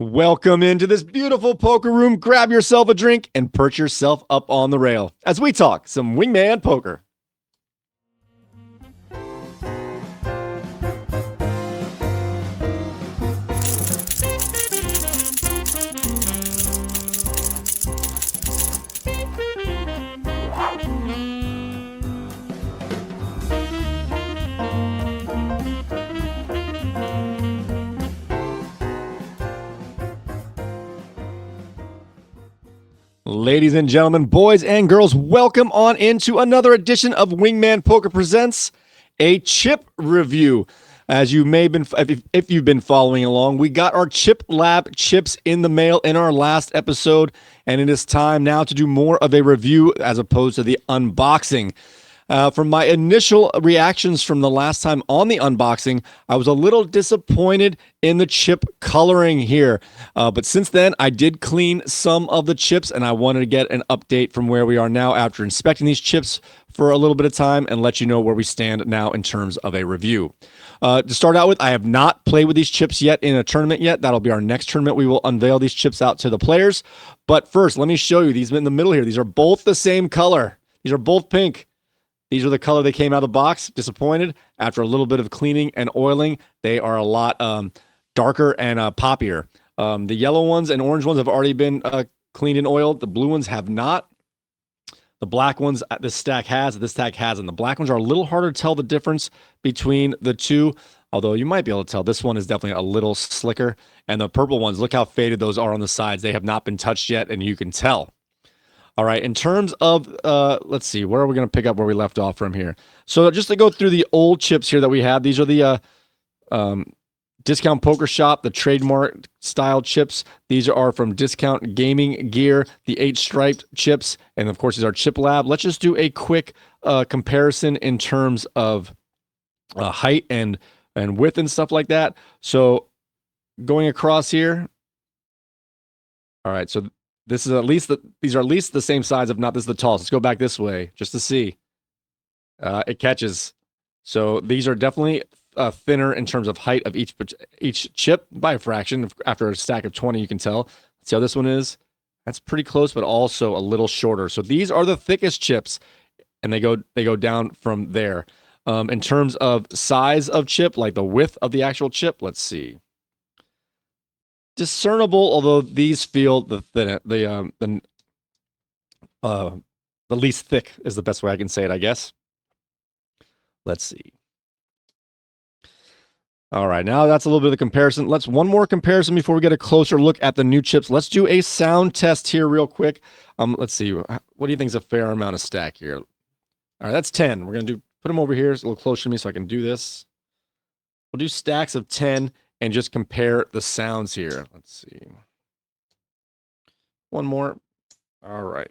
Welcome into this beautiful poker room. Grab yourself a drink and perch yourself up on the rail as we talk some wingman poker. Ladies and gentlemen, boys and girls, welcome on into another edition of Wingman Poker Presents, a chip review. As you may have been, if you've been following along, we got our Chip Lab chips in the mail in our last episode, and it is time now to do more of a review as opposed to the unboxing. From my initial reactions from the last time on the unboxing, I was a little disappointed in the chip coloring here. But since then, I did clean some of the chips, and I wanted to get an update from where we are now after inspecting these chips for a little bit of time and let you know where we stand now in terms of a review. To start out with, I have not played with these chips yet in a tournament yet. That'll be our next tournament. We will unveil these chips out to the players. But first, let me show you these in the middle here. These are both the same color. These are both pink. These are the color they came out of the box. Disappointed. After a little bit of cleaning and oiling, they are a lot darker and poppier. The yellow ones and orange ones have already been cleaned and oiled. The blue ones have not. The black ones this stack hasn't. The black ones are a little harder to tell the difference between the two, although you might be able to tell. This one is definitely a little slicker. And the purple ones, look how faded those are on the sides. They have not been touched yet, and you can tell. All right, in terms of, let's see, where are we going to pick up where we left off from here? So just to go through the old chips here that we have, these are the Discount Poker Shop, the trademark style chips. These are from Discount Gaming Gear, the 8-striped chips, and of course, these are Chip Lab. Let's just do a quick comparison in terms of height and width and stuff like that. So going across here, all right, so this is these are at least the same size, if not this is the tallest. Let's go back this way just to see. It catches. So these are definitely thinner in terms of height of each chip by a fraction. After a stack of 20, you can tell. See how this one is? That's pretty close, but also a little shorter. So these are the thickest chips, and they go down from there. In terms of size of chip, like the width of the actual chip, let's see. Discernible, although these feel the least thick is the best way I can say it, I guess. Let's see. All right, now that's a little bit of the comparison. Let's one more comparison before we get a closer look at the new chips. Let's do a sound test here real quick. Let's see. What do you think is a fair amount of stack here? All right, that's 10. We're gonna put them over here. It's a little closer to me so I can do this. We'll do stacks of 10. And just compare the sounds here. Let's see. One more. All right.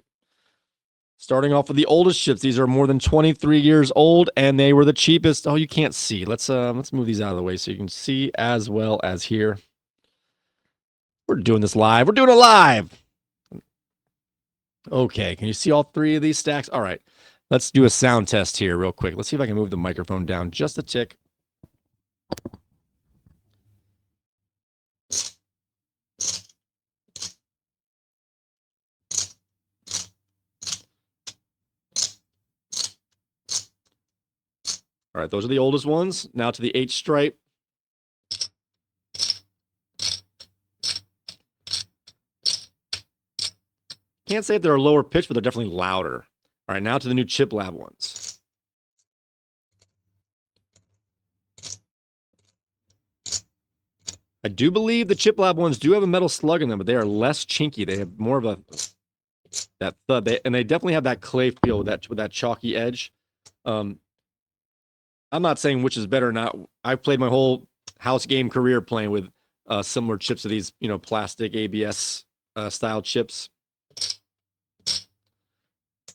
Starting off with the oldest chips. These are more than 23 years old, and they were the cheapest. Oh, you can't see. Let's move these out of the way so you can see as well as here. We're doing this live. We're doing it live. Okay. Can you see all three of these stacks? All right. Let's do a sound test here real quick. Let's see if I can move the microphone down just a tick. All right, those are the oldest ones. Now to the 8-stripe. Can't say if they're a lower pitch, but they're definitely louder. All right, now to the new Chip Lab ones. I do believe the Chip Lab ones do have a metal slug in them, but they are less chinky. They have more of that thud. And they definitely have that clay feel with that chalky edge. I'm not saying which is better or not. I've played my whole house game career playing with similar chips of these, plastic ABS style chips.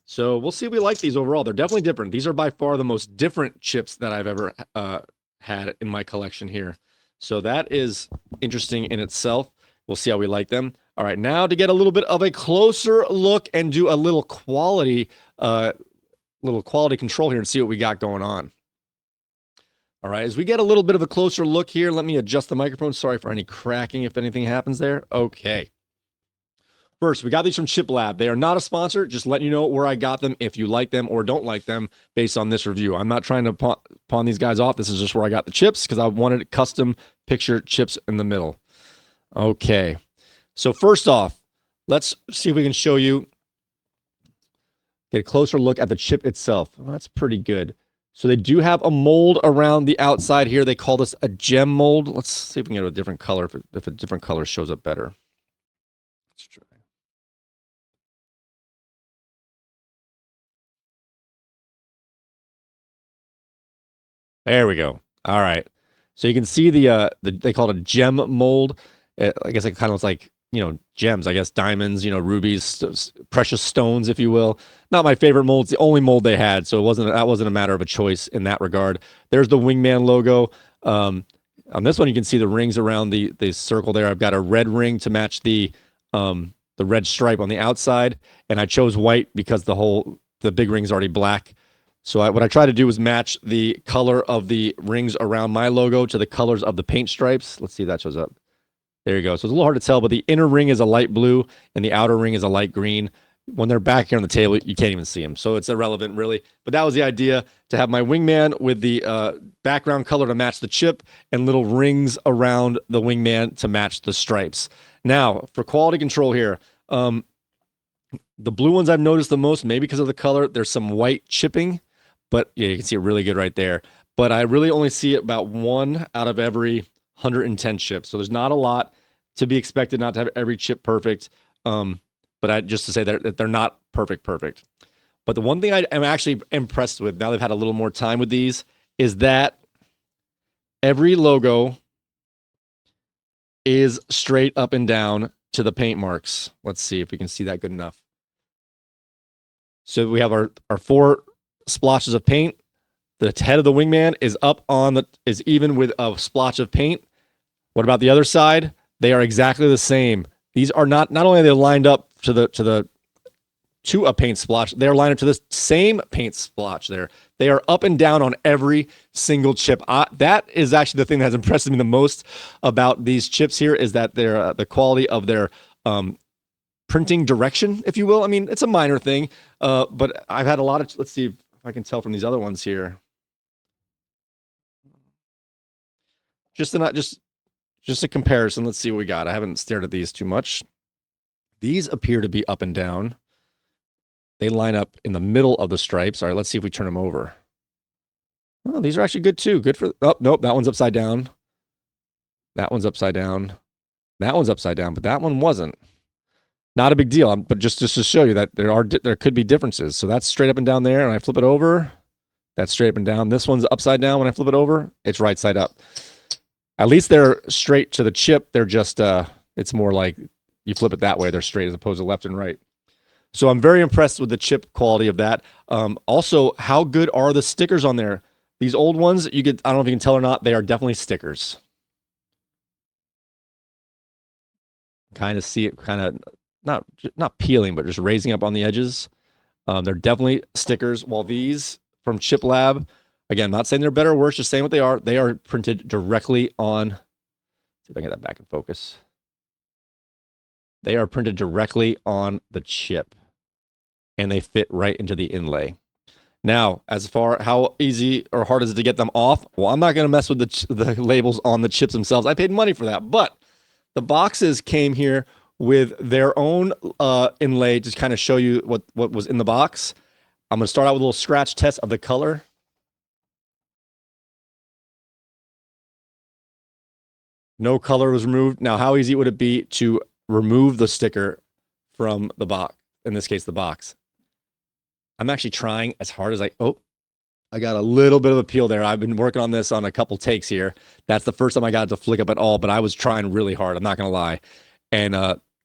So we'll see if we like these overall. They're definitely different. These are by far the most different chips that I've ever had in my collection here. So that is interesting in itself. We'll see how we like them. All right, now to get a little bit of a closer look and do a little quality control here and see what we got going on. All right, as we get a little bit of a closer look here, let me adjust the microphone. Sorry for any cracking if anything happens there. Okay. First, we got these from Chip Lab. They are not a sponsor, just letting you know where I got them if you like them or don't like them based on this review. I'm not trying to pawn these guys off. This is just where I got the chips because I wanted custom picture chips in the middle. Okay. So first off, let's see if we can show you, get a closer look at the chip itself. Well, that's pretty good. So they do have a mold around the outside here. They call this a gem mold. Let's see if we can get a different color, if a different color shows up better. Let's try. There we go. All right. So you can see they call it a gem mold. I guess it kind of looks like, gems, I guess diamonds, rubies, precious stones, if you will. Not my favorite mold. It's the only mold they had. So that wasn't a matter of a choice in that regard. There's the Wingman logo. On this one, you can see the rings around the circle there. I've got a red ring to match the red stripe on the outside. And I chose white because the big ring's already black. So what I try to do is match the color of the rings around my logo to the colors of the paint stripes. Let's see if that shows up. There you go. So it's a little hard to tell, but the inner ring is a light blue and the outer ring is a light green. When they're back here on the table, you can't even see them. So it's irrelevant, really. But that was the idea, to have my Wingman with the background color to match the chip and little rings around the Wingman to match the stripes. Now, for quality control here, the blue ones I've noticed the most, maybe because of the color, there's some white chipping. But yeah, you can see it really good right there. But I really only see about 1 out of every 110 chips. So there's not a lot to be expected, not to have every chip perfect. But just to say that they're not perfect. But the one thing I am actually impressed with, now they've had a little more time with these, is that every logo is straight up and down to the paint marks. Let's see if we can see that good enough. So we have our 4 splotches of paint. The head of the Wingman is is even with a splotch of paint. What about the other side? They are exactly the same. These are not only are they lined up to a paint splotch, they are lined up to the same paint splotch there. They are up and down on every single chip. That is actually the thing that has impressed me the most about these chips here, is that the quality of their printing direction, if you will. I mean, it's a minor thing, but I've had a lot of, let's see if I can tell from these other ones here. Just a comparison. Let's see what we got. I haven't stared at these too much. These appear to be up and down. They line up in the middle of the stripes. All right, let's see if we turn them over. Oh, these are actually good too. Good for, oh, nope, that one's upside down. That one's upside down. That one's upside down, but that one wasn't. Not a big deal, but just to show you that there could be differences. So that's straight up and down there, and I flip it over. That's straight up and down. This one's upside down. When I flip it over, it's right side up. At least they're straight to the chip. They're just, it's more like you flip it that way. They're straight as opposed to left and right. So I'm very impressed with the chip quality of that. Also, how good are the stickers on there? These old ones, I don't know if you can tell or not, they are definitely stickers. Kind of see it, kind of not peeling, but just raising up on the edges. They're definitely stickers. While these from Chip Lab, again, not saying they're better or worse, just saying what they are. They are printed directly on, see if I can get that back in focus. They are printed directly on the chip, and they fit right into the inlay. Now, as far how easy or hard is it to get them off? Well, I'm not going to mess with the labels on the chips themselves. I paid money for that, but the boxes came here with their own inlay to kind of show you what was in the box. I'm going to start out with a little scratch test of the color. No color was removed. Now, how easy would it be to remove the sticker from the box? In this case, the box. I'm actually trying as hard as I got a little bit of a peel there. I've been working on this on a couple takes here. That's the first time I got it to flick up at all, but I was trying really hard. I'm not going to lie. And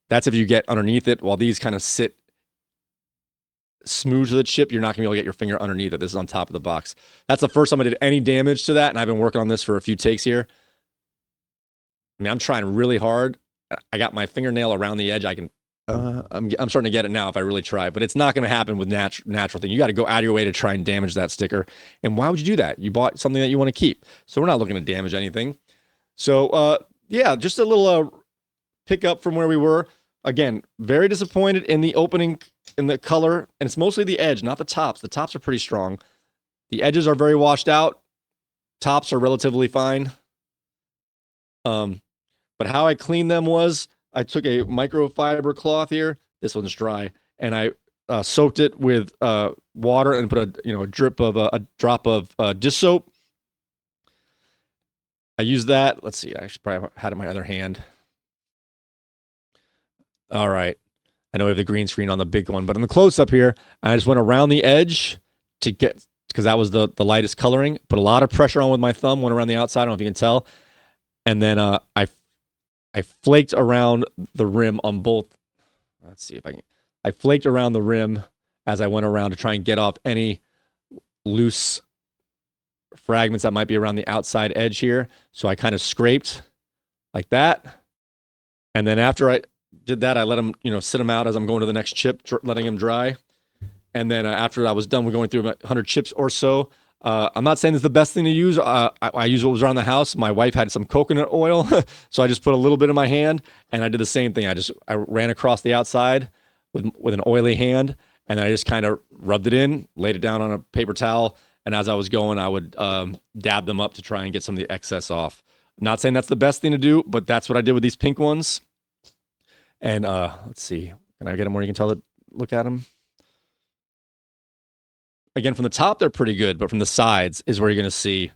that's if you get underneath it. While these kind of sit smooth to the chip, you're not going to be able to get your finger underneath it. This is on top of the box. That's the first time I did any damage to that, and I've been working on this for a few takes here. I mean, I'm trying really hard. I got my fingernail around the edge. I can I'm starting to get it now if I really try, but it's not going to happen with natural thing. You got to go out of your way to try and damage that sticker. And why would you do that? You bought something that you want to keep. So we're not looking to damage anything. So yeah, just a little pickup from where we were. Again, very disappointed in the opening, in the color, and it's mostly the edge, not the tops. The tops are pretty strong. The edges are very washed out. Tops are relatively fine. But how I cleaned them was I took a microfiber cloth here. This one's dry, and I soaked it with water and put a a drop of dish soap. I used that. Let's see. I actually probably had it in my other hand. All right. I know we have the green screen on the big one, but on the close up here, I just went around the edge to get, because that was the lightest coloring. Put a lot of pressure on with my thumb, went around the outside. I don't know if you can tell. And then I flaked around the rim on both. Let's see if I can. I flaked around the rim as I went around to try and get off any loose fragments that might be around the outside edge here. So I kind of scraped like that. And then after I did that, I let them, sit them out as I'm going to the next chip, letting them dry. And then after I was done with going through about 100 chips or so, I'm not saying it's the best thing to use. I use what was around the house. My wife had some coconut oil, so I just put a little bit in my hand, and I did the same thing. I ran across the outside with an oily hand, and I just kind of rubbed it in, laid it down on a paper towel, and as I was going, I would dab them up to try and get some of the excess off. I'm not saying that's the best thing to do, but that's what I did with these pink ones. And let's see, can I get them where you can tell it? Look at them. Again, from the top, they're pretty good, but from the sides is where you're going to see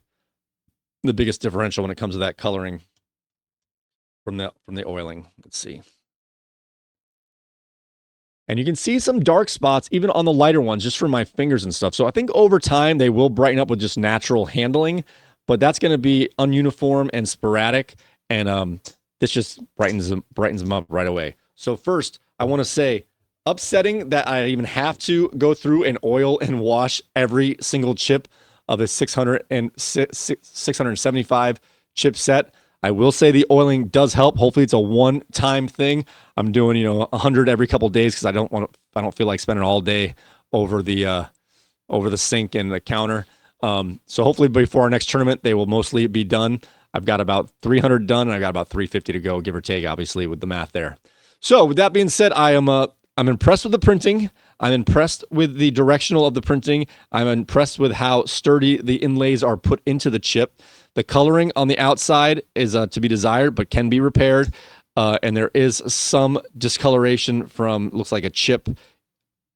the biggest differential when it comes to that coloring from the oiling. Let's see. And you can see some dark spots even on the lighter ones just from my fingers and stuff. So I think over time they will brighten up with just natural handling, but that's going to be ununiform and sporadic, and this just brightens them up right away. So first, I want to say, upsetting that I even have to go through and oil and wash every single chip of the 675 chip set. I will say the oiling does help. Hopefully it's a one-time thing. I'm doing, 100 every couple of days because I don't feel like spending all day over the sink and the counter. So hopefully before our next tournament, they will mostly be done. I've got about 300 done, and I got about 350 to go, give or take, obviously, with the math there. So with that being said, I'm impressed with the printing. I'm impressed with the directional of the printing. I'm impressed with how sturdy the inlays are put into the chip. The coloring on the outside is to be desired, but can be repaired. And there is some discoloration from, looks like a chip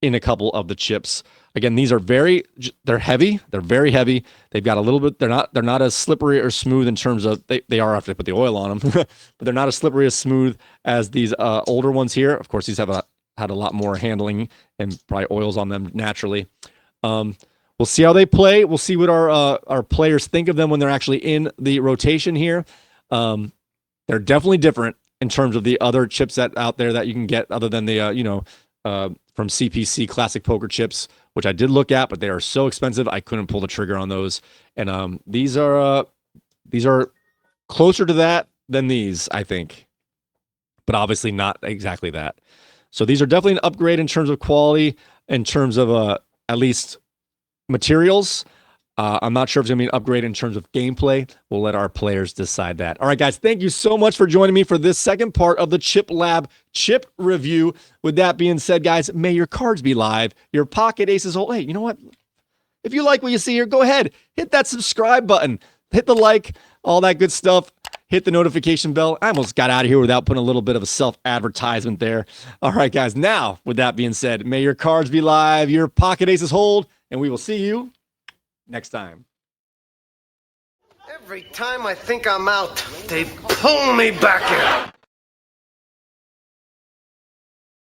in a couple of the chips. Again, these are they're heavy. They're very heavy. They've got a little bit, they're not as slippery or smooth in terms of, they are after they put the oil on them, but they're not as slippery as smooth as these older ones here. Of course, these have had a lot more handling and probably oils on them naturally. We'll see how they play. We'll see what our players think of them when they're actually in the rotation here. They're definitely different in terms of the other chipset out there that you can get other than the, from CPC Classic Poker chips, which I did look at, but they are so expensive, I couldn't pull the trigger on those. And these are closer to that than these, I think, but obviously not exactly that. So these are definitely an upgrade in terms of quality, in terms of at least materials. I'm not sure if it's going to be an upgrade in terms of gameplay. We'll let our players decide that. All right, guys, thank you so much for joining me for this second part of the Chip Lab chip review. With that being said, guys, may your cards be live, your pocket aces hold. Hey, you know what? If you like what you see here, go ahead, hit that subscribe button, hit the like, all that good stuff. Hit the notification bell. I almost got out of here without putting a little bit of a self-advertisement there. All right, guys. Now, with that being said, may your cards be live, your pocket aces hold, and we will see you next time. Every time I think I'm out, they pull me back in.